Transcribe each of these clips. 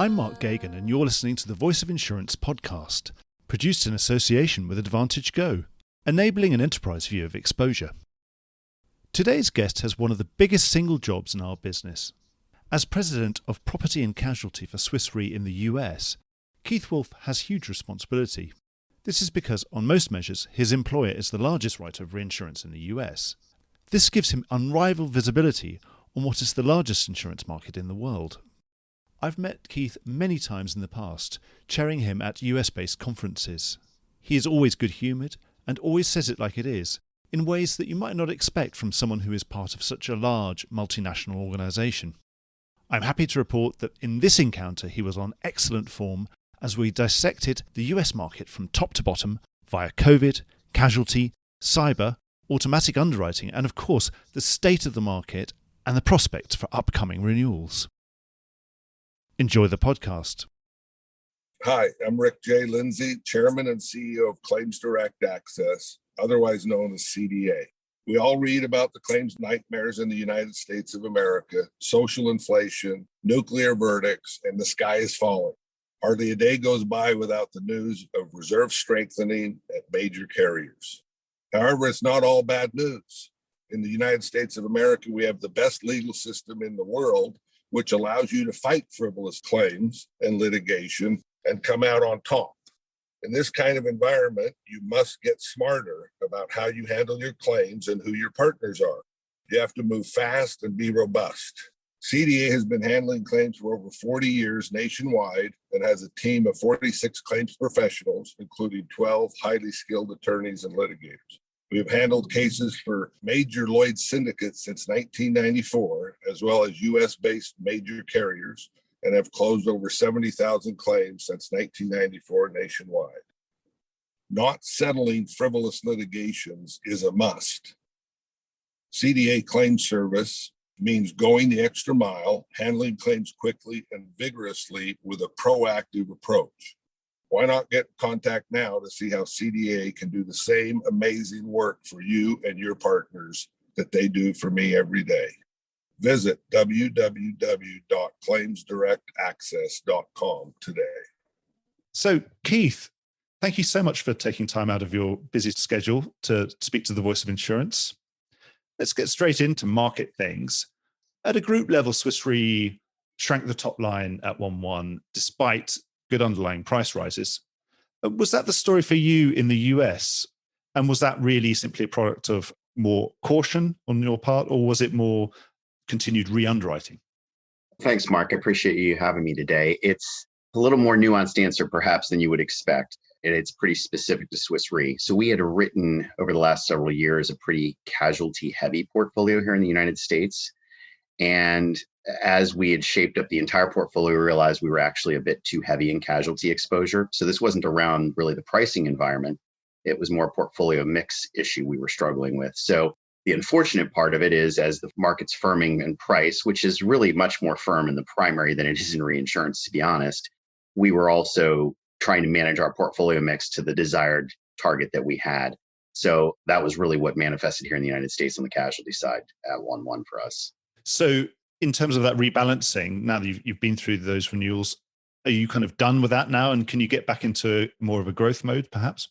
I'm Mark Gagan, and you're listening to the Voice of Insurance podcast, produced in association with Advantage Go, enabling an enterprise view of exposure. Today's guest has one of the biggest single jobs in our business. As President of Property and Casualty for Swiss Re in the US, Keith Wolfe has huge responsibility. This is because, on most measures, his employer is the largest writer of reinsurance in the US. This gives him unrivaled visibility on what is the largest insurance market in the world. I've met Keith many times in the past, chairing him at US-based conferences. He is always good-humoured and always says it like it is, in ways that you might not expect from someone who is part of such a large multinational organisation. I'm happy to report that in this encounter he was on excellent form as we dissected the US market from top to bottom via COVID, casualty, cyber, automatic underwriting, and of course the state of the market and the prospects for upcoming renewals. Enjoy the podcast. Hi, I'm Rick J. Lindsay, Chairman and CEO of Claims Direct Access, otherwise known as CDA. We all read about the claims nightmares in the United States of America, social inflation, nuclear verdicts, and the sky is falling. Hardly a day goes by without the news of reserve strengthening at major carriers. However, it's not all bad news. In the United States of America, we have the best legal system in the world, which allows you to fight frivolous claims and litigation and come out on top. In this kind of environment, you must get smarter about how you handle your claims and who your partners are. You have to move fast and be robust. CDA has been handling claims for over 40 years nationwide and has a team of 46 claims professionals, including 12 highly skilled attorneys and litigators. We have handled cases for major Lloyd's syndicates since 1994, as well as US-based major carriers, and have closed over 70,000 claims since 1994 nationwide. Not settling frivolous litigations is a must. CDA claims service means going the extra mile, handling claims quickly and vigorously with a proactive approach. Why not get in contact now to see how CDA can do the same amazing work for you and your partners that they do for me every day? Visit www.claimsdirectaccess.com today. So, Keith, thank you so much for taking time out of your busy schedule to speak to the Voice of Insurance. Let's get straight into market things. At a group level, Swiss Re shrank the top line at 1/1 despite good underlying price rises. Was that the story for you in the US? And was that really simply a product of more caution on your part, or was it more continued re-underwriting? Thanks, Mark. I appreciate you having me today. It's a little more nuanced answer perhaps than you would expect. And it's pretty specific to Swiss Re. So we had written over the last several years a pretty casualty heavy portfolio here in the United States. And as we had shaped up the entire portfolio, we realized we were actually a bit too heavy in casualty exposure. So this wasn't around really the pricing environment. It was more a portfolio mix issue we were struggling with. So the unfortunate part of it is as the market's firming in price, which is really much more firm in the primary than it is in reinsurance, to be honest, we were also trying to manage our portfolio mix to the desired target that we had. So that was really what manifested here in the United States on the casualty side at 1/1 for us. So in terms of that rebalancing, now that you've been through those renewals, are you kind of done with that now? And can you get back into more of a growth mode, perhaps?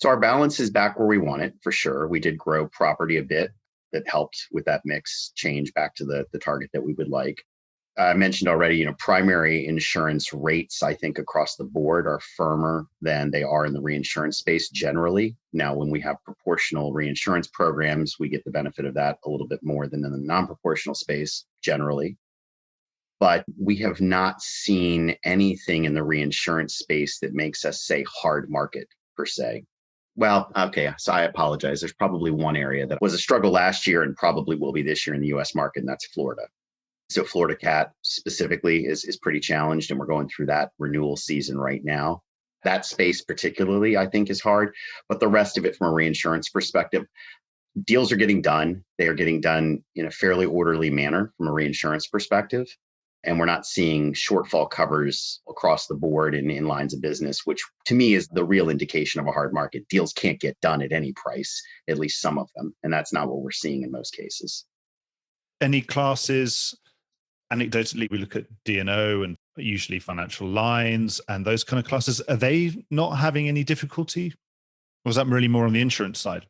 So our balance is back where we want it, for sure. We did grow property a bit. That helped with that mix change back to the target that we would like. I mentioned already, primary insurance rates, I think, across the board are firmer than they are in the reinsurance space generally. Now, when we have proportional reinsurance programs, we get the benefit of that a little bit more than in the non-proportional space generally. But we have not seen anything in the reinsurance space that makes us say hard market per se. Well, okay, so I apologize. There's probably one area that was a struggle last year and probably will be this year in the US market, and that's Florida. So Florida Cat specifically is pretty challenged, and we're going through that renewal season right now. That space particularly, I think, is hard, but the rest of it from a reinsurance perspective, deals are getting done. They are getting done in a fairly orderly manner from a reinsurance perspective. And we're not seeing shortfall covers across the board in lines of business, which to me is the real indication of a hard market. Deals can't get done at any price, at least some of them. And that's not what we're seeing in most cases. Any classes, anecdotally, we look at D&O and usually financial lines and those kind of classes, are they not having any difficulty? Or is that really more on the insurance side?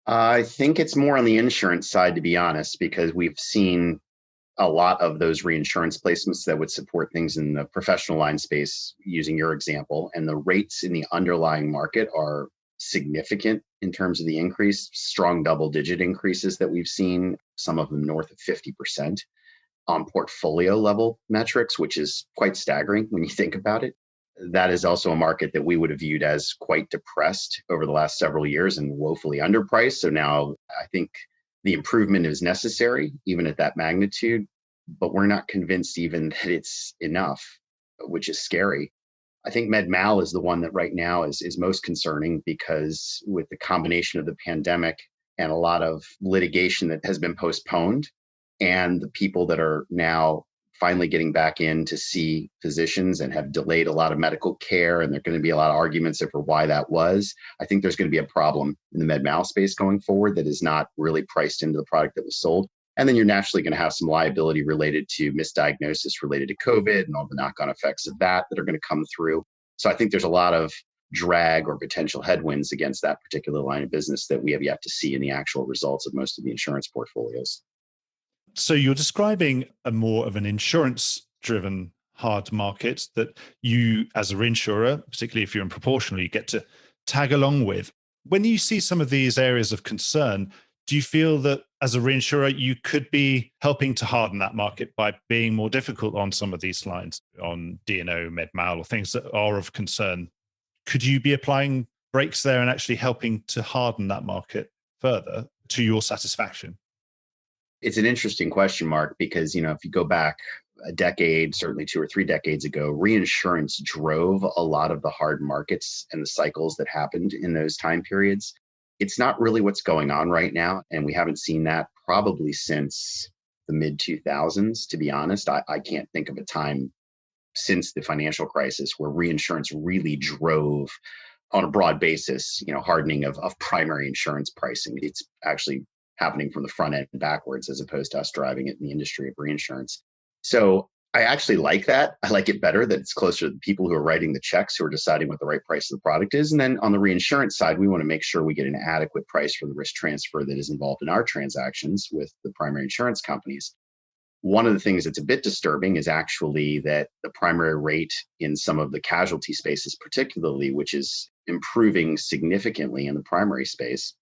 I think it's more on the insurance side, to be honest, because we've seen a lot of those reinsurance placements that would support things in the professional line space, using your example, and the rates in the underlying market are significant in terms of the increase, strong double-digit increases that we've seen, some of them north of 50% on portfolio level metrics, which is quite staggering when you think about it. That is also a market that we would have viewed as quite depressed over the last several years and woefully underpriced. So now I think the improvement is necessary, even at that magnitude, but we're not convinced even that it's enough, which is scary. I think med mal is the one that right now is most concerning, because with the combination of the pandemic and a lot of litigation that has been postponed, and the people that are now finally getting back in to see physicians and have delayed a lot of medical care, and there are going to be a lot of arguments over why that was. I think there's going to be a problem in the med mal space going forward that is not really priced into the product that was sold. And then you're naturally going to have some liability related to misdiagnosis related to COVID and all the knock-on effects of that are going to come through. So I think there's a lot of drag or potential headwinds against that particular line of business that we have yet to see in the actual results of most of the insurance portfolios. So you're describing a more of an insurance-driven hard market that you, as a reinsurer, particularly if you're in proportional, you get to tag along with. When you see some of these areas of concern, do you feel that as a reinsurer, you could be helping to harden that market by being more difficult on some of these lines, on D&O, med mal, or things that are of concern? Could you be applying brakes there and actually helping to harden that market further to your satisfaction? It's an interesting question, Mark, because, if you go back a decade, certainly 2 or 3 decades ago, reinsurance drove a lot of the hard markets and the cycles that happened in those time periods. It's not really what's going on right now. And we haven't seen that probably since the mid 2000s, to be honest. I can't think of a time since the financial crisis where reinsurance really drove on a broad basis, hardening of primary insurance pricing. It's actually happening from the front end backwards, as opposed to us driving it in the industry of reinsurance. So I actually like that. I like it better that it's closer to the people who are writing the checks, who are deciding what the right price of the product is. And then on the reinsurance side, we want to make sure we get an adequate price for the risk transfer that is involved in our transactions with the primary insurance companies. One of the things that's a bit disturbing is actually that the primary rate in some of the casualty spaces, particularly, which is improving significantly in the primary space,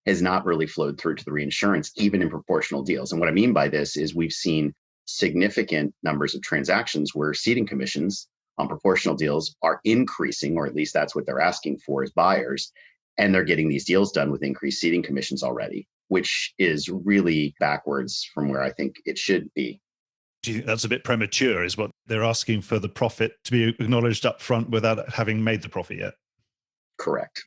has not really flowed through to the reinsurance, even in proportional deals. And what I mean by this is we've seen significant numbers of transactions where ceding commissions on proportional deals are increasing, or at least that's what they're asking for as buyers. And they're getting these deals done with increased ceding commissions already, which is really backwards from where I think it should be. Do you think that's a bit premature? Is what they're asking for the profit to be acknowledged up front without having made the profit yet? Correct.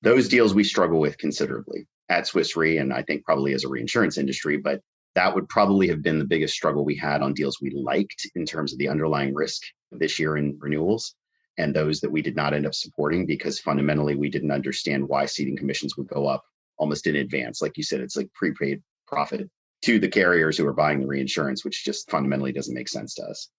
Those deals we struggle with considerably at Swiss Re, and I think probably as a reinsurance industry, but that would probably have been the biggest struggle we had on deals we liked in terms of the underlying risk this year in renewals, and those that we did not end up supporting because fundamentally we didn't understand why ceding commissions would go up almost in advance. Like you said, it's like prepaid profit to the carriers who are buying the reinsurance, which just fundamentally doesn't make sense to us.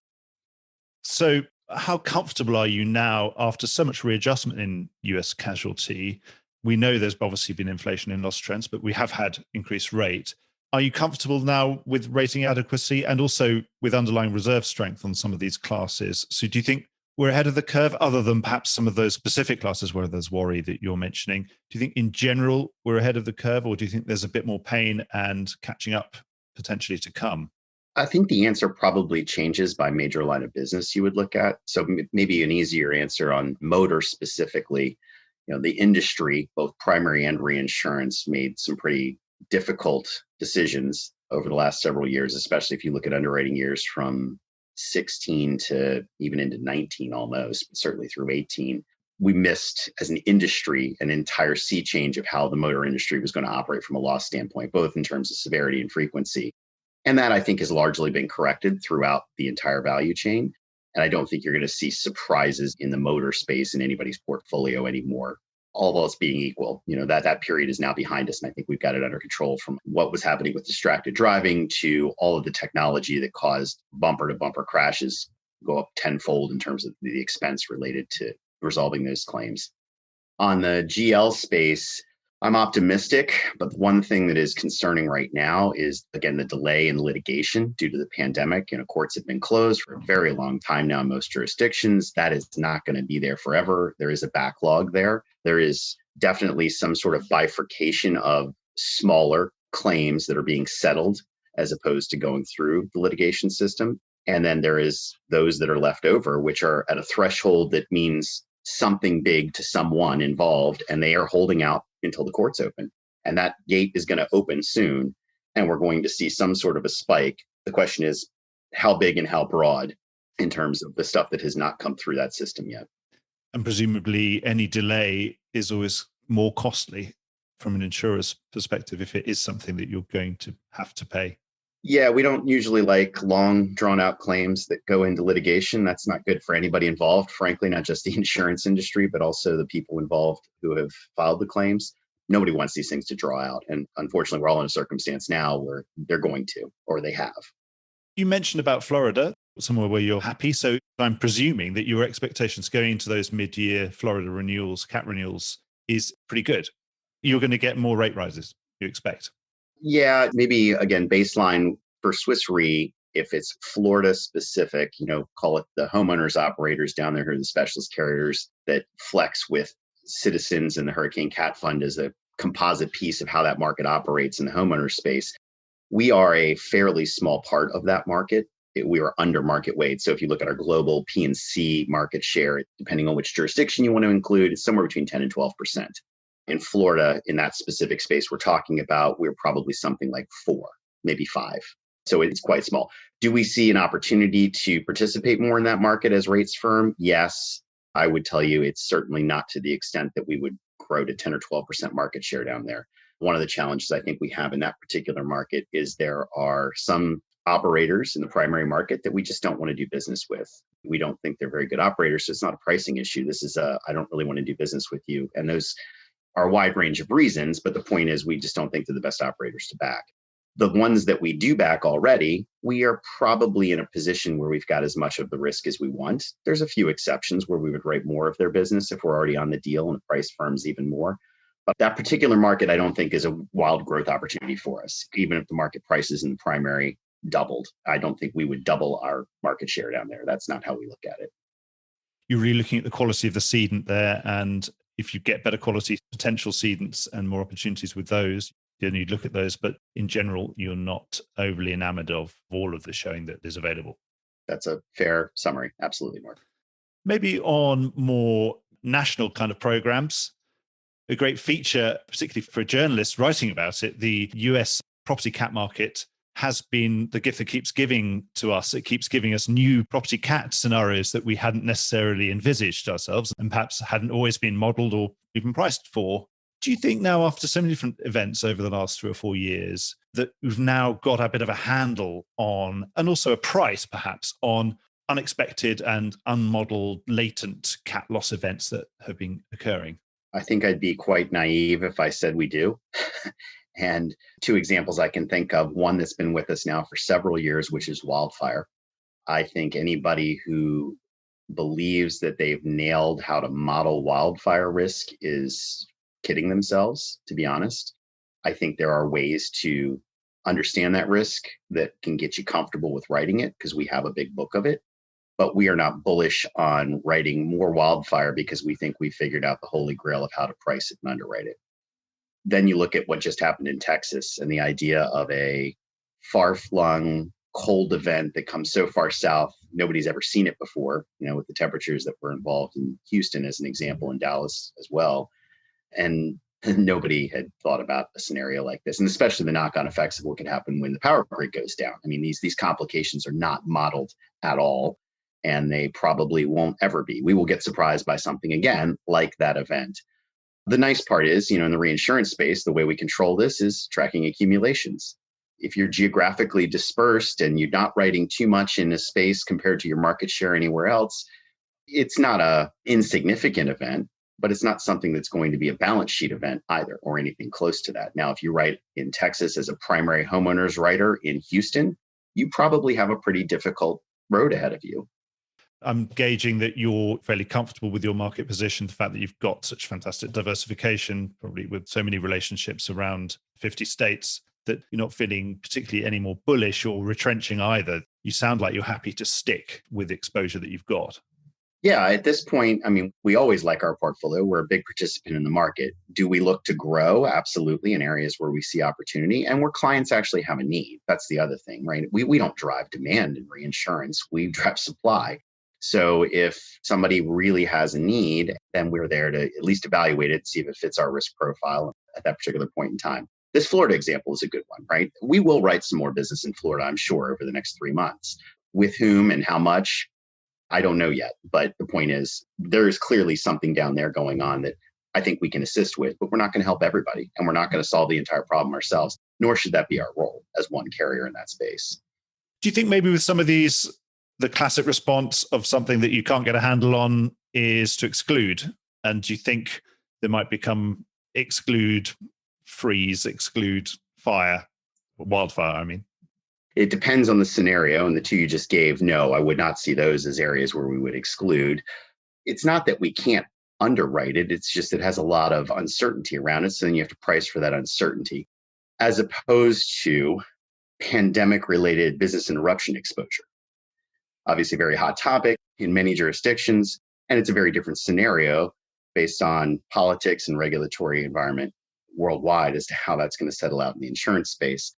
So how comfortable are you now after so much readjustment in US casualty? We know there's obviously been inflation in loss trends, but we have had increased rate. Are you comfortable now with rating adequacy and also with underlying reserve strength on some of these classes? So do you think we're ahead of the curve, other than perhaps some of those specific classes where there's worry that you're mentioning? Do you think in general we're ahead of the curve, or do you think there's a bit more pain and catching up potentially to come? I think the answer probably changes by major line of business you would look at. So maybe an easier answer on motor specifically. The industry, both primary and reinsurance, made some pretty difficult decisions over the last several years, especially if you look at underwriting years from 16 to even into 19 almost, but certainly through 18. We missed, as an industry, an entire sea change of how the motor industry was going to operate from a loss standpoint, both in terms of severity and frequency. And that, I think, has largely been corrected throughout the entire value chain. And I don't think you're going to see surprises in the motor space in anybody's portfolio anymore. All else being equal, that period is now behind us. And I think we've got it under control, from what was happening with distracted driving to all of the technology that caused bumper to bumper crashes go up tenfold in terms of the expense related to resolving those claims. On the GL space, I'm optimistic, but one thing that is concerning right now is, again, the delay in litigation due to the pandemic. Courts have been closed for a very long time now in most jurisdictions. That is not going to be there forever. There is a backlog there. There is definitely some sort of bifurcation of smaller claims that are being settled as opposed to going through the litigation system. And then there is those that are left over, which are at a threshold that means something big to someone involved, and they are holding out until the courts open. And that gate is going to open soon, and we're going to see some sort of a spike. The question is how big and how broad in terms of the stuff that has not come through that system yet. And presumably any delay is always more costly from an insurer's perspective if it is something that you're going to have to pay. Yeah, we don't usually like long, drawn-out claims that go into litigation. That's not good for anybody involved, frankly, not just the insurance industry, but also the people involved who have filed the claims. Nobody wants these things to draw out. And unfortunately, we're all in a circumstance now where they're going to, or they have. You mentioned about Florida, somewhere where you're happy. So I'm presuming that your expectations going into those mid-year Florida renewals, cat renewals, is pretty good. You're going to get more rate rises, you expect? Yeah, maybe again, baseline for Swiss Re, if it's Florida specific, call it the homeowners operators down there who are the specialist carriers that flex with Citizens and the Hurricane Cat Fund as a composite piece of how that market operates in the homeowner space. We are a fairly small part of that market. We are under market weight. So if you look at our global P&C market share, depending on which jurisdiction you want to include, it's somewhere between 10 and 12%. In Florida, in that specific space we're talking about, we're probably something like 4, maybe 5. So it's quite small. Do we see an opportunity to participate more in that market as rates firm? Yes. I would tell you it's certainly not to the extent that we would grow to 10 or 12% market share down there. One of the challenges I think we have in that particular market is there are some operators in the primary market that we just don't want to do business with. We don't think they're very good operators. So it's not a pricing issue. This is I don't really want to do business with you. And those are a wide range of reasons, but the point is we just don't think they're the best operators to back. The ones that we do back already, we are probably in a position where we've got as much of the risk as we want. There's a few exceptions where we would write more of their business if we're already on the deal and the price firms even more. But that particular market, I don't think is a wild growth opportunity for us. Even if the market prices in the primary doubled, I don't think we would double our market share down there. That's not how we look at it. You're really looking at the quality of the cedent there, and if you get better quality potential cedents and more opportunities with those, then you'd look at those. But in general, you're not overly enamored of all of the showing that is available. That's a fair summary. Absolutely, Mark. Maybe on more national kind of programs, a great feature, particularly for journalists writing about it, the US property cat market has been the gift that keeps giving to us. It keeps giving us new property cat scenarios that we hadn't necessarily envisaged ourselves and perhaps hadn't always been modeled or even priced for. Do you think now, after so many different events over the last 3 or 4 years, that we've now got a bit of a handle on, and also a price perhaps, on unexpected and unmodeled latent cat loss events that have been occurring? I think I'd be quite naive if I said we do. And 2 examples I can think of, one that's been with us now for several years, which is wildfire. I think anybody who believes that they've nailed how to model wildfire risk is kidding themselves, to be honest. I think there are ways to understand that risk that can get you comfortable with writing it because we have a big book of it. But we are not bullish on writing more wildfire because we think we figured out the holy grail of how to price it and underwrite it. Then you look at what just happened in Texas and the idea of a far-flung cold event that comes so far south, nobody's ever seen it before, with the temperatures that were involved in Houston as an example, in Dallas as well. And nobody had thought about a scenario like this, and especially the knock-on effects of what could happen when the power grid goes down. I mean, these complications are not modeled at all, and they probably won't ever be. We will get surprised by something again like that event. The nice part is, in the reinsurance space, the way we control this is tracking accumulations. If you're geographically dispersed and you're not writing too much in a space compared to your market share anywhere else, it's not an insignificant event, but it's not something that's going to be a balance sheet event either or anything close to that. Now, if you write in Texas as a primary homeowners writer in Houston, you probably have a pretty difficult road ahead of you. I'm gauging that you're fairly comfortable with your market position, the fact that you've got such fantastic diversification, probably with so many relationships around 50 states, that you're not feeling particularly any more bullish or retrenching either. You sound like you're happy to stick with the exposure that you've got. Yeah, at this point, I mean, we always like our portfolio. We're a big participant in the market. Do we look to grow? Absolutely, in areas where we see opportunity and where clients actually have a need. That's the other thing, right? We don't drive demand in reinsurance, we drive supply. So if somebody really has a need, then we're there to at least evaluate it, see if it fits our risk profile at that particular point in time. This Florida example is a good one, right? We will write some more business in Florida, I'm sure, over the next 3 months. With whom and how much, I don't know yet. But the point is, there is clearly something down there going on that I think we can assist with, but we're not going to help everybody. And we're not going to solve the entire problem ourselves, nor should that be our role as one carrier in that space. Do you think maybe with some of these, the classic response of something that you can't get a handle on is to exclude? And do you think there might become exclude, freeze, exclude fire, wildfire, I mean? It depends on the scenario. And the two you just gave, no, I would not see those as areas where we would exclude. It's not that we can't underwrite it. It's just it has a lot of uncertainty around it. So then you have to price for that uncertainty, as opposed to pandemic-related business interruption exposure. Obviously, a very hot topic in many jurisdictions. And it's a very different scenario based on politics and regulatory environment worldwide as to how that's going to settle out in the insurance space.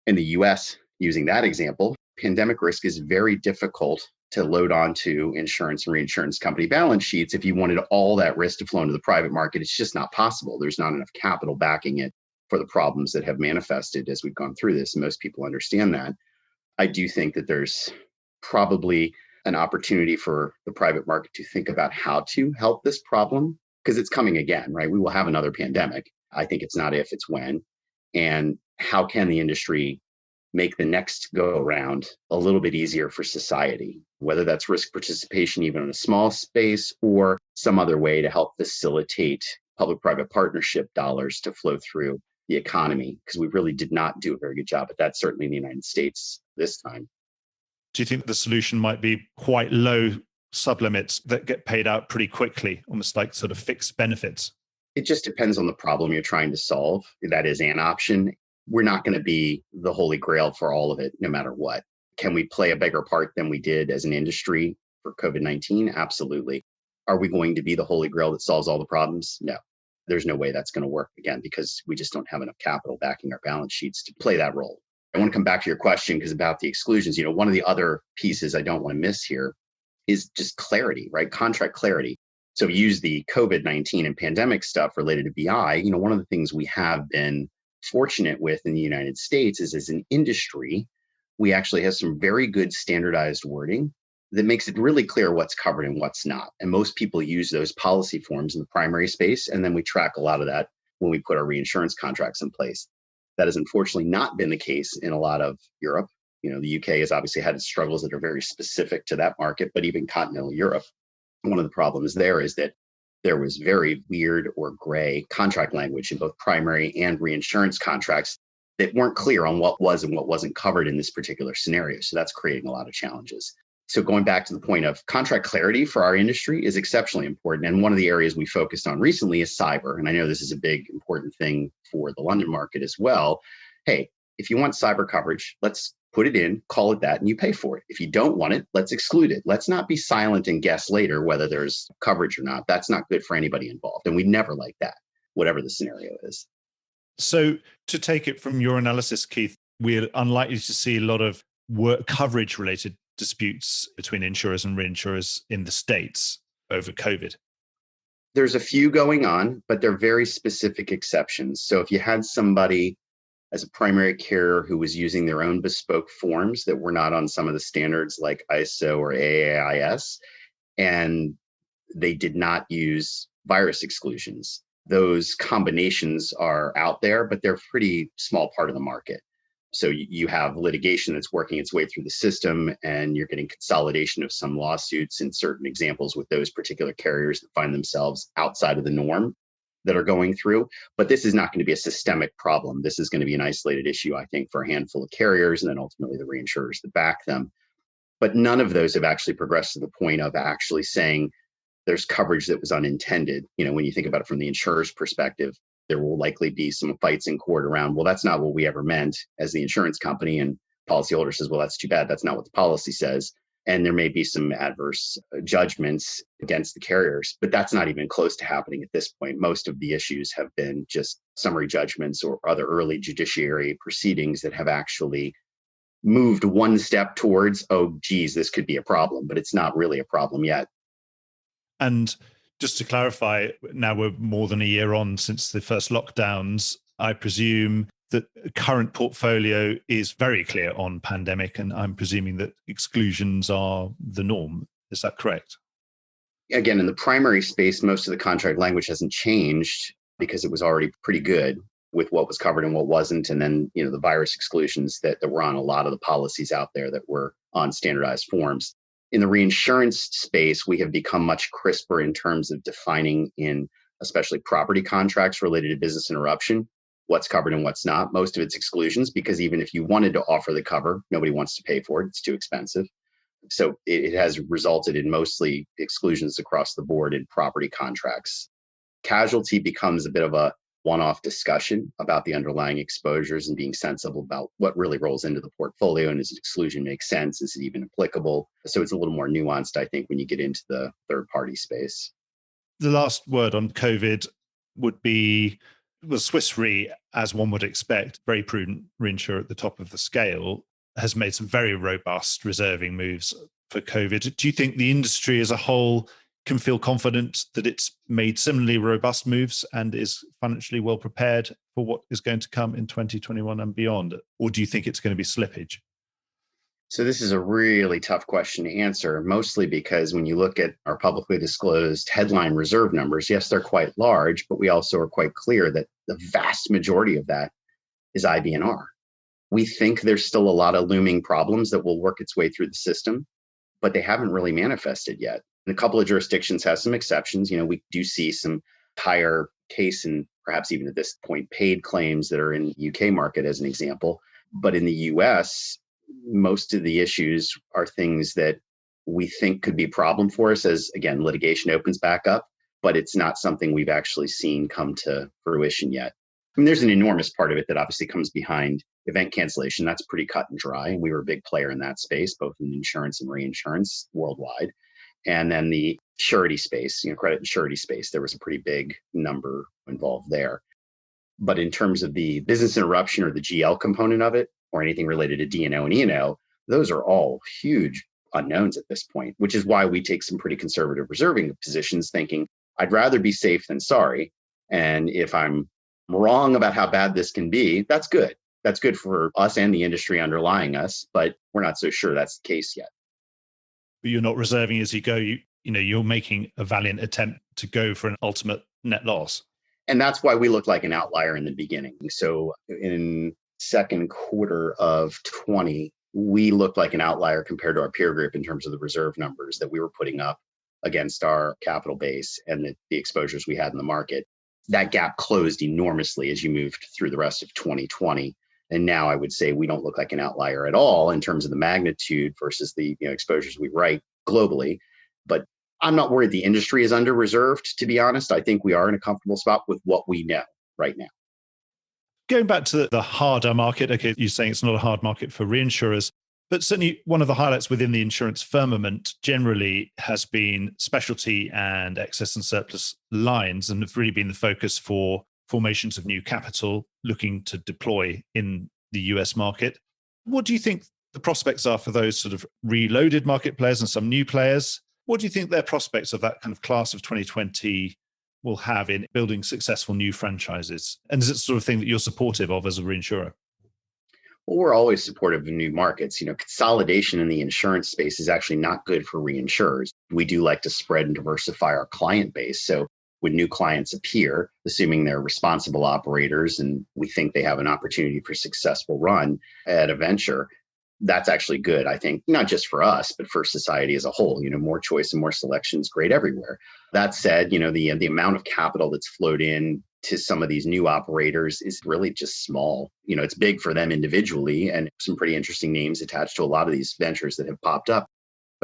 In the US, using that example, pandemic risk is very difficult to load onto insurance and reinsurance company balance sheets. If you wanted all that risk to flow into the private market, it's just not possible. There's not enough capital backing it for the problems that have manifested as we've gone through this. And most people understand that. I do think that there's probably an opportunity for the private market to think about how to help this problem, because it's coming again, right? We will have another pandemic. I think it's not if, it's when. And how can the industry make the next go around a little bit easier for society, whether that's risk participation, even in a small space, or some other way to help facilitate public-private partnership dollars to flow through the economy, because we really did not do a very good job at that, certainly in the United States this time. Do you think the solution might be quite low sublimits that get paid out pretty quickly, almost like sort of fixed benefits? It just depends on the problem you're trying to solve. That is an option. We're not going to be the holy grail for all of it, no matter what. Can we play a bigger part than we did as an industry for COVID-19? Absolutely. Are we going to be the holy grail that solves all the problems? No. There's no way that's going to work, again, because we just don't have enough capital backing our balance sheets to play that role. I want to come back to your question because about the exclusions, one of the other pieces I don't want to miss here is just clarity, right? Contract clarity. So we use the COVID-19 and pandemic stuff related to BI. One of the things we have been fortunate with in the United States is, as an industry, we actually have some very good standardized wording that makes it really clear what's covered and what's not. And most people use those policy forms in the primary space. And then we track a lot of that when we put our reinsurance contracts in place. That has unfortunately not been the case in a lot of Europe. The UK has obviously had its struggles that are very specific to that market, but even continental Europe, one of the problems there is that there was very weird or gray contract language in both primary and reinsurance contracts that weren't clear on what was and what wasn't covered in this particular scenario. So that's creating a lot of challenges. So going back to the point of contract clarity for our industry is exceptionally important. And one of the areas we focused on recently is cyber. And I know this is a big, important thing for the London market as well. Hey, if you want cyber coverage, let's put it in, call it that, and you pay for it. If you don't want it, let's exclude it. Let's not be silent and guess later whether there's coverage or not. That's not good for anybody involved. And we never like that, whatever the scenario is. So to take it from your analysis, Keith, we're unlikely to see a lot of work coverage related disputes between insurers and reinsurers in the States over COVID. There's a few going on, but they're very specific exceptions. So if you had somebody as a primary carrier who was using their own bespoke forms that were not on some of the standards like ISO or AAIS, and they did not use virus exclusions, those combinations are out there, but they're a pretty small part of the market. So you have litigation that's working its way through the system, and you're getting consolidation of some lawsuits in certain examples with those particular carriers that find themselves outside of the norm that are going through. But this is not going to be a systemic problem. This is going to be an isolated issue, I think, for a handful of carriers and then ultimately the reinsurers that back them. But none of those have actually progressed to the point of actually saying there's coverage that was unintended. When you think about it from the insurer's perspective, there will likely be some fights in court around, well, that's not what we ever meant as the insurance company. And policyholder says, well, that's too bad. That's not what the policy says. And there may be some adverse judgments against the carriers, but that's not even close to happening at this point. Most of the issues have been just summary judgments or other early judiciary proceedings that have actually moved one step towards, oh, geez, this could be a problem, but it's not really a problem yet. And just to clarify, now we're more than a year on since the first lockdowns. I presume that current portfolio is very clear on pandemic, and I'm presuming that exclusions are the norm. Is that correct? Again, in the primary space, most of the contract language hasn't changed because it was already pretty good with what was covered and what wasn't. And then, the virus exclusions that were on a lot of the policies out there that were on standardized forms. In the reinsurance space, we have become much crisper in terms of defining in especially property contracts related to business interruption, what's covered and what's not. Most of it's exclusions, because even if you wanted to offer the cover, nobody wants to pay for it. It's too expensive. So it has resulted in mostly exclusions across the board in property contracts. Casualty becomes a bit of a one-off discussion about the underlying exposures and being sensible about what really rolls into the portfolio, and does an exclusion make sense? Is it even applicable? So it's a little more nuanced, I think, when you get into the third-party space. The last word on COVID would be, well, Swiss Re, as one would expect, very prudent reinsurer at the top of the scale, has made some very robust reserving moves for COVID. Do you think the industry as a whole can feel confident that it's made similarly robust moves and is financially well prepared for what is going to come in 2021 and beyond? Or do you think it's going to be slippage? So this is a really tough question to answer, mostly because when you look at our publicly disclosed headline reserve numbers, yes, they're quite large, but we also are quite clear that the vast majority of that is IBNR. We think there's still a lot of looming problems that will work its way through the system, but they haven't really manifested yet. And a couple of jurisdictions have some exceptions. We do see some higher case and perhaps even at this point paid claims that are in the UK market as an example. But in the US, most of the issues are things that we think could be a problem for us as, again, litigation opens back up, but it's not something we've actually seen come to fruition yet. I mean, there's an enormous part of it that obviously comes behind event cancellation. That's pretty cut and dry. And we were a big player in that space, both in insurance and reinsurance worldwide. And then the surety space, credit and surety space, there was a pretty big number involved there. But in terms of the business interruption or the GL component of it, or anything related to D&O and E&O, those are all huge unknowns at this point, which is why we take some pretty conservative reserving positions, thinking I'd rather be safe than sorry. And if I'm wrong about how bad this can be, that's good. That's good for us and the industry underlying us, but we're not so sure that's the case yet. But you're not reserving as you go. You're making a valiant attempt to go for an ultimate net loss. And that's why we look like an outlier in the beginning. So in second quarter of 20, we looked like an outlier compared to our peer group in terms of the reserve numbers that we were putting up against our capital base and the exposures we had in the market. That gap closed enormously as you moved through the rest of 2020. And now I would say we don't look like an outlier at all in terms of the magnitude versus the exposures we write globally. But I'm not worried the industry is under reserved, to be honest. I think we are in a comfortable spot with what we know right now. Going back to the harder market, okay, you're saying it's not a hard market for reinsurers, but certainly one of the highlights within the insurance firmament generally has been specialty and excess and surplus lines, and have really been the focus for formations of new capital looking to deploy in the US market. What do you think the prospects are for those sort of reloaded market players and some new players? What do you think their prospects of that kind of class of 2020 will have in building successful new franchises? And is it the sort of thing that you're supportive of as a reinsurer? Well, we're always supportive of new markets. Consolidation in the insurance space is actually not good for reinsurers. We do like to spread and diversify our client base. So when new clients appear, assuming they're responsible operators and we think they have an opportunity for successful run at a venture, that's actually good, I think, not just for us, but for society as a whole. More choice and more selection is great everywhere. That said, the amount of capital that's flowed in to some of these new operators is really just small. It's big for them individually, and some pretty interesting names attached to a lot of these ventures that have popped up.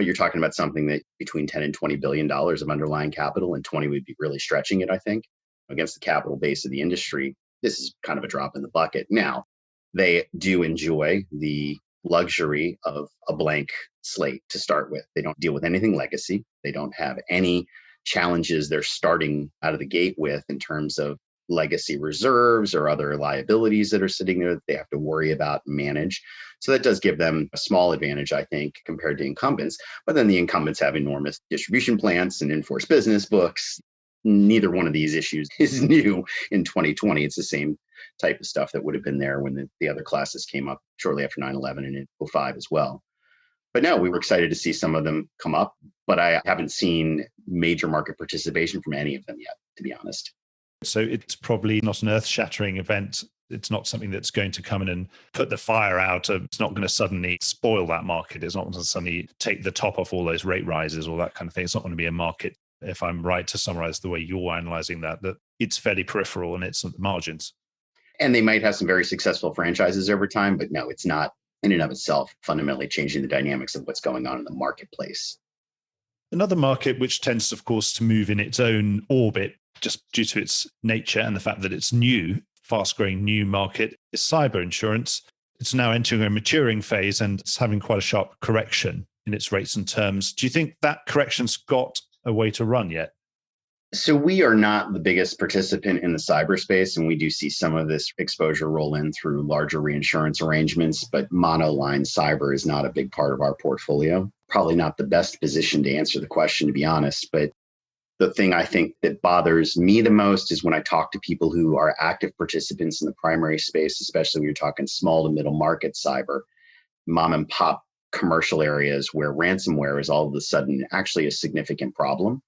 But you're talking about something that between 10 and $20 billion of underlying capital, and 20 would be really stretching it, I think, against the capital base of the industry. This is kind of a drop in the bucket. Now, they do enjoy the luxury of a blank slate to start with. They don't deal with anything legacy. They don't have any challenges they're starting out of the gate with in terms of legacy reserves or other liabilities that are sitting there that they have to worry about and manage. So that does give them a small advantage, I think, compared to incumbents. But then the incumbents have enormous distribution plants and in-force business books. Neither one of these issues is new in 2020. It's the same type of stuff that would have been there when the other classes came up shortly after 9/11 and in 2005 as well. But no, we were excited to see some of them come up, but I haven't seen major market participation from any of them yet, to be honest. So it's probably not an earth-shattering event. It's not something that's going to come in and put the fire out. It's not going to suddenly spoil that market. It's not going to suddenly take the top off all those rate rises or that kind of thing. It's not going to be a market, if I'm right to summarize the way you're analyzing that it's fairly peripheral and it's at the margins. And they might have some very successful franchises over time, but no, it's not in and of itself fundamentally changing the dynamics of what's going on in the marketplace. Another market which tends, of course, to move in its own orbit just due to its nature and the fact that it's new, fast-growing new market, is cyber insurance. It's now entering a maturing phase and it's having quite a sharp correction in its rates and terms. Do you think that correction's got a way to run yet? So we are not the biggest participant in the cyberspace, and we do see some of this exposure roll in through larger reinsurance arrangements, but monoline cyber is not a big part of our portfolio. Probably not the best position to answer the question, to be honest, but the thing I think that bothers me the most is when I talk to people who are active participants in the primary space, especially when you're talking small to middle market cyber, mom and pop commercial areas where ransomware is all of a sudden actually a significant problem.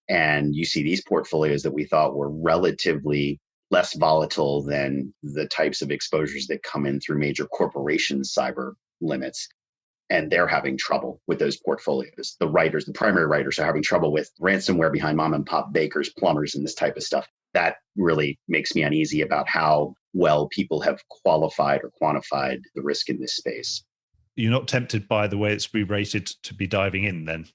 And you see these portfolios that we thought were relatively less volatile than the types of exposures that come in through major corporations' cyber limits. And they're having trouble with those portfolios. The writers, the primary writers, are having trouble with ransomware behind mom and pop bakers, plumbers, and this type of stuff. That really makes me uneasy about how well people have qualified or quantified the risk in this space. You're not tempted by the way it's re-rated to be diving in then?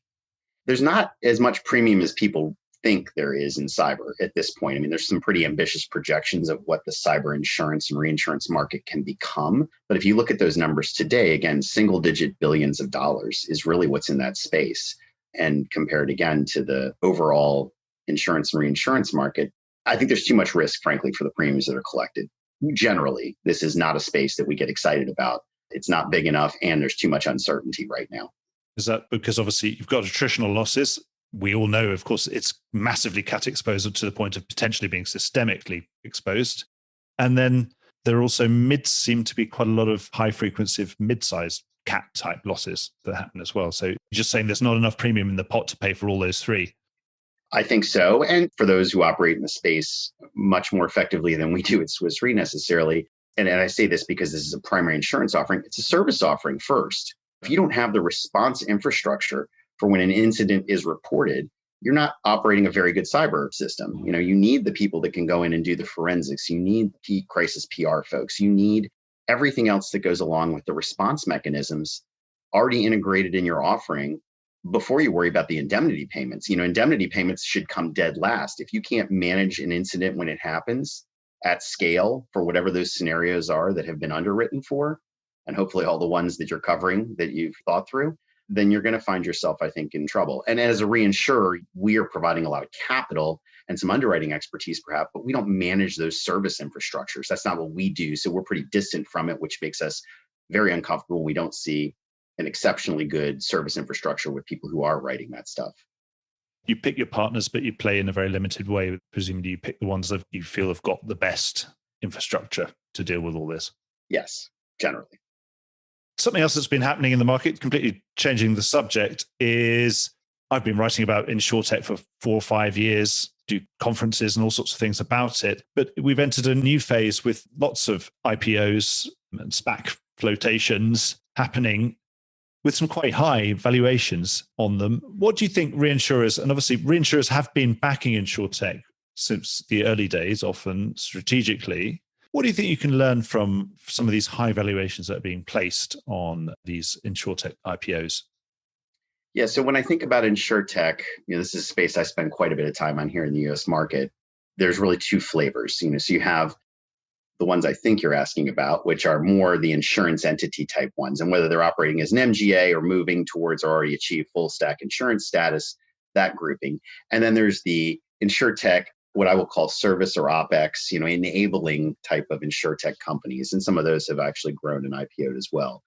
There's not as much premium as people think there is in cyber at this point. I mean, there's some pretty ambitious projections of what the cyber insurance and reinsurance market can become. But if you look at those numbers today, again, single digit billions of dollars is really what's in that space. And compared again to the overall insurance and reinsurance market, I think there's too much risk, frankly, for the premiums that are collected. Generally, this is not a space that we get excited about. It's not big enough, and there's too much uncertainty right now. Is that because obviously you've got attritional losses? We all know, of course, it's massively cat exposed to the point of potentially being systemically exposed. And then there also seem to be quite a lot of high frequency of mid-sized cat type losses that happen as well. So you're just saying there's not enough premium in the pot to pay for all those three. I think so. And for those who operate in the space much more effectively than we do at Swiss Re necessarily, and I say this because this is a primary insurance offering, it's a service offering first. If you don't have the response infrastructure for when an incident is reported, you're not operating a very good cyber system. You need the people that can go in and do the forensics. You need crisis PR folks. You need everything else that goes along with the response mechanisms already integrated in your offering before you worry about the indemnity payments. Indemnity payments should come dead last. If you can't manage an incident when it happens at scale for whatever those scenarios are that have been underwritten for, and hopefully all the ones that you're covering that you've thought through, then you're going to find yourself, I think, in trouble. And as a reinsurer, we are providing a lot of capital and some underwriting expertise, perhaps, but we don't manage those service infrastructures. That's not what we do. So we're pretty distant from it, which makes us very uncomfortable. We don't see an exceptionally good service infrastructure with people who are writing that stuff. You pick your partners, but you play in a very limited way. Presumably you pick the ones that you feel have got the best infrastructure to deal with all this. Yes, generally. Something else that's been happening in the market, completely changing the subject, is I've been writing about Insurtech for 4 or 5 years, do conferences and all sorts of things about it. But we've entered a new phase with lots of IPOs and SPAC flotations happening with some quite high valuations on them. What do you think reinsurers, and obviously reinsurers have been backing Insurtech since the early days, often strategically. What do you think you can learn from some of these high valuations that are being placed on these Insurtech IPOs? Yeah. So when I think about Insurtech, this is a space I spend quite a bit of time on here in the US market. There's really two flavors. So you have the ones I think you're asking about, which are more the insurance entity type ones, and whether they're operating as an MGA or moving towards or already achieved full stack insurance status, that grouping. And then there's the Insurtech, what I will call service or OpEx, enabling type of Insurtech companies. And some of those have actually grown and IPO'd as well.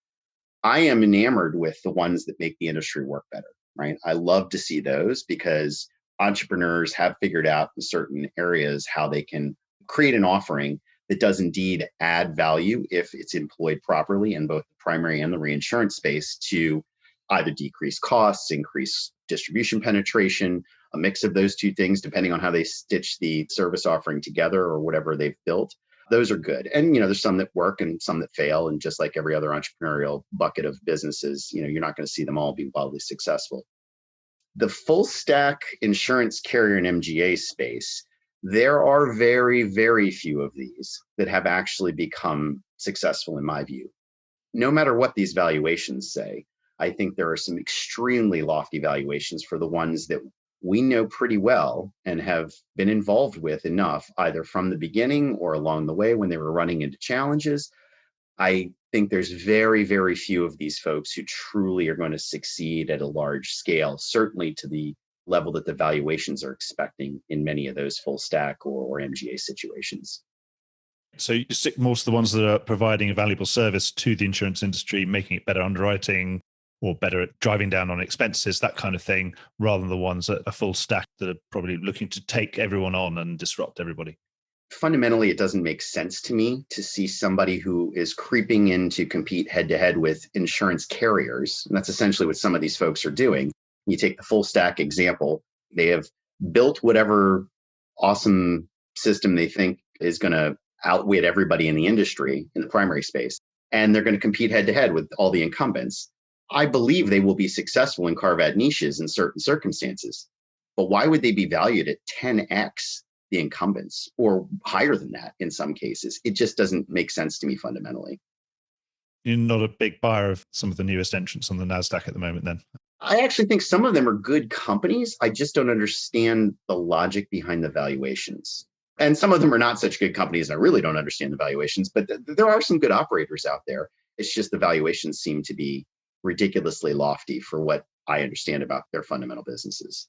I am enamored with the ones that make the industry work better, right? I love to see those because entrepreneurs have figured out in certain areas how they can create an offering that does indeed add value if it's employed properly in both the primary and the reinsurance space to either decrease costs, increase distribution penetration, a mix of those two things, depending on how they stitch the service offering together or whatever they've built. Those are good. And, there's some that work and some that fail. And just like every other entrepreneurial bucket of businesses, you're not going to see them all be wildly successful. The full stack insurance carrier and MGA space, there are very, very few of these that have actually become successful in my view. No matter what these valuations say, I think there are some extremely lofty valuations for the ones that we know pretty well and have been involved with enough, either from the beginning or along the way when they were running into challenges. I think there's very, very few of these folks who truly are going to succeed at a large scale, certainly to the level that the valuations are expecting in many of those full stack or MGA situations. So you stick more to the ones that are providing a valuable service to the insurance industry, making it better underwriting or better at driving down on expenses, that kind of thing, rather than the ones that are full stack that are probably looking to take everyone on and disrupt everybody. Fundamentally, it doesn't make sense to me to see somebody who is creeping in to compete head to head with insurance carriers. And that's essentially what some of these folks are doing. You take the full stack example, they have built whatever awesome system they think is going to outwit everybody in the industry in the primary space. And they're going to compete head to head with all the incumbents. I believe they will be successful and carve out niches in certain circumstances. But why would they be valued at 10x the incumbents or higher than that in some cases? It just doesn't make sense to me fundamentally. You're not a big buyer of some of the newest entrants on the NASDAQ at the moment then? I actually think some of them are good companies. I just don't understand the logic behind the valuations. And some of them are not such good companies. I really don't understand the valuations, but there are some good operators out there. It's just the valuations seem to be ridiculously lofty for what I understand about their fundamental businesses.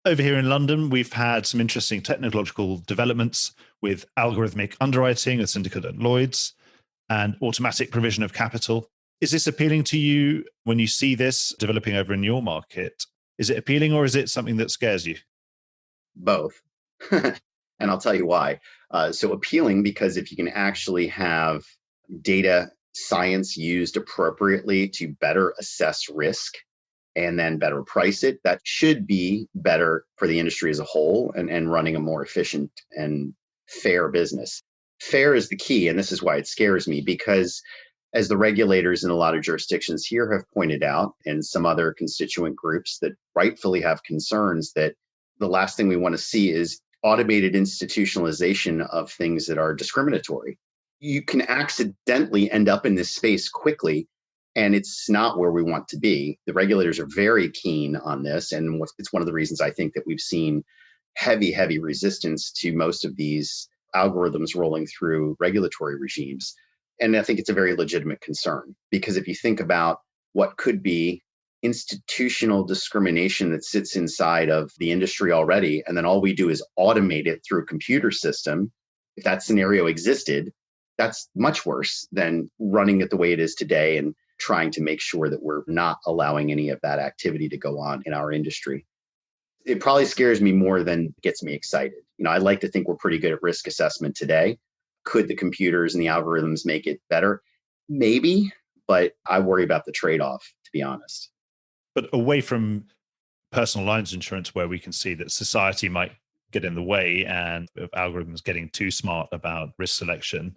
Over here in London, we've had some interesting technological developments with algorithmic underwriting, a syndicate at Lloyd's, and automatic provision of capital. Is this appealing to you when you see this developing over in your market? Is it appealing or is it something that scares you? Both. And I'll tell you why. So appealing because if you can actually have data science used appropriately to better assess risk and then better price it, that should be better for the industry as a whole and running a more efficient and fair business. Fair is the key, and this is why it scares me, because as the regulators in a lot of jurisdictions here have pointed out, and some other constituent groups that rightfully have concerns, that the last thing we want to see is automated institutionalization of things that are discriminatory. You can accidentally end up in this space quickly, and it's not where we want to be. The regulators are very keen on this, and it's one of the reasons I think that we've seen heavy resistance to most of these algorithms rolling through regulatory regimes. And I think it's a very legitimate concern, because if you think about what could be institutional discrimination that sits inside of the industry already, and then all we do is automate it through a computer system, if that scenario existed, that's much worse than running it the way it is today and trying to make sure that we're not allowing any of that activity to go on in our industry. It probably scares me more than gets me excited. I like to think we're pretty good at risk assessment today. Could the computers and the algorithms make it better? Maybe, but I worry about the trade-off, to be honest. But away from personal lines insurance, where we can see that society might get in the way and of algorithms getting too smart about risk selection,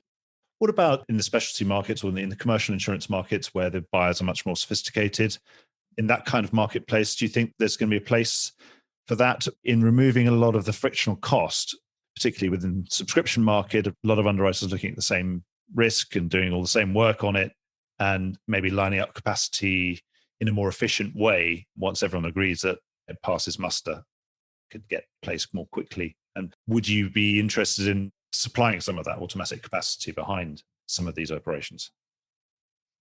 what about in the specialty markets or in the commercial insurance markets where the buyers are much more sophisticated? In that kind of marketplace, do you think there's going to be a place for that in removing a lot of the frictional cost, particularly within the subscription market? A lot of underwriters looking at the same risk and doing all the same work on it and maybe lining up capacity in a more efficient way, once everyone agrees that it passes muster, could get placed more quickly? And would you be interested in supplying some of that automatic capacity behind some of these operations?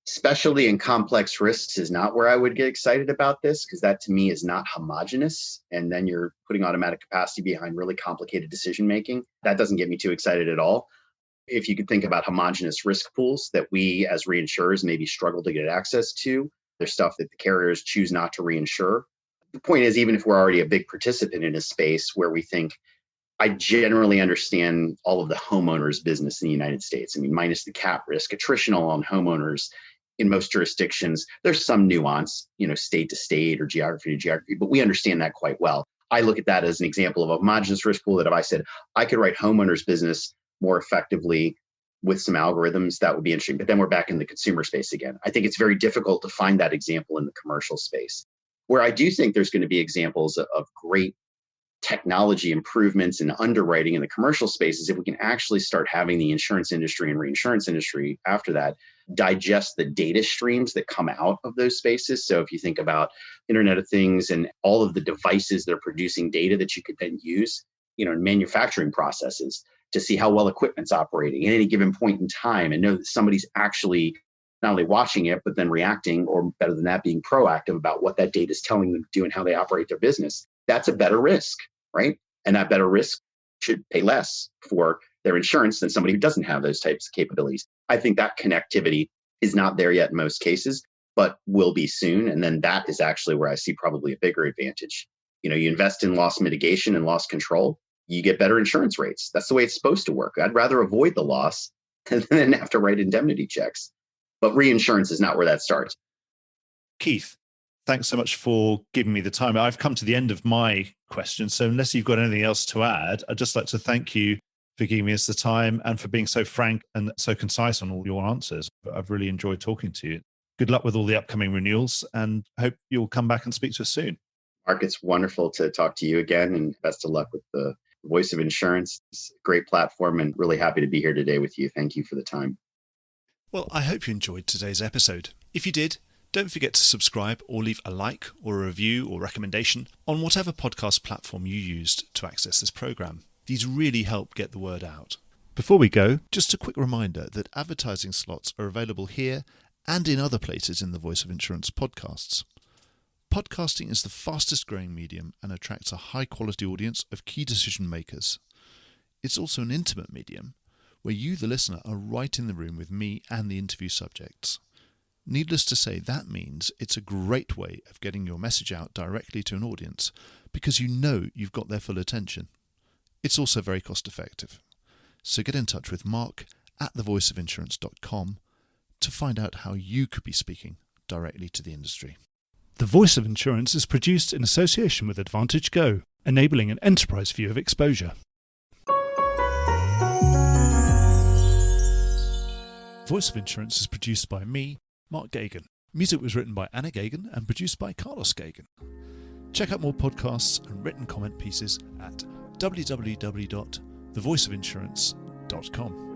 Specialty and complex risks is not where I would get excited about this, because that to me is not homogenous. And then you're putting automatic capacity behind really complicated decision making. That doesn't get me too excited at all. If you could think about homogenous risk pools that we as reinsurers maybe struggle to get access to, there's stuff that the carriers choose not to reinsure. The point is, even if we're already a big participant in a space where we think, I generally understand all of the homeowners business in the United States. I mean, minus the cat risk, attritional on homeowners in most jurisdictions, there's some nuance, state to state or geography to geography, but we understand that quite well. I look at that as an example of a homogenous risk pool that if I said I could write homeowners business more effectively with some algorithms, that would be interesting. But then we're back in the consumer space again. I think it's very difficult to find that example in the commercial space. Where I do think there's going to be examples of great technology improvements in underwriting in the commercial space is if we can actually start having the insurance industry and reinsurance industry after that digest the data streams that come out of those spaces. So if you think about Internet of Things and all of the devices that are producing data that you could then use, in manufacturing processes to see how well equipment's operating at any given point in time and know that somebody's actually not only watching it, but then reacting, or better than that, being proactive about what that data is telling them to do and how they operate their business. That's a better risk, right? And that better risk should pay less for their insurance than somebody who doesn't have those types of capabilities. I think that connectivity is not there yet in most cases, but will be soon. And then that is actually where I see probably a bigger advantage. You invest in loss mitigation and loss control, you get better insurance rates. That's the way it's supposed to work. I'd rather avoid the loss than have to write indemnity checks. But reinsurance is not where that starts. Keith, thanks so much for giving me the time. I've come to the end of my questions. So unless you've got anything else to add, I'd just like to thank you for giving us the time and for being so frank and so concise on all your answers. I've really enjoyed talking to you. Good luck with all the upcoming renewals and hope you'll come back and speak to us soon. Mark, it's wonderful to talk to you again, and best of luck with the Voice of Insurance. It's a great platform and really happy to be here today with you. Thank you for the time. Well, I hope you enjoyed today's episode. If you did, don't forget to subscribe or leave a like or a review or recommendation on whatever podcast platform you used to access this program. These really help get the word out. Before we go, just a quick reminder that advertising slots are available here and in other places in the Voice of Insurance podcasts. Podcasting is the fastest growing medium and attracts a high quality audience of key decision makers. It's also an intimate medium where you, the listener, are right in the room with me and the interview subjects. Needless to say, that means it's a great way of getting your message out directly to an audience because you know you've got their full attention. It's also very cost effective. So get in touch with Mark at thevoiceofinsurance.com to find out how you could be speaking directly to the industry. The Voice of Insurance is produced in association with Advantage Go, enabling an enterprise view of exposure. Voice of Insurance is produced by me, Mark Gagan. Music was written by Anna Gagan and produced by Carlos Gagan. Check out more podcasts and written comment pieces at www.thevoiceofinsurance.com.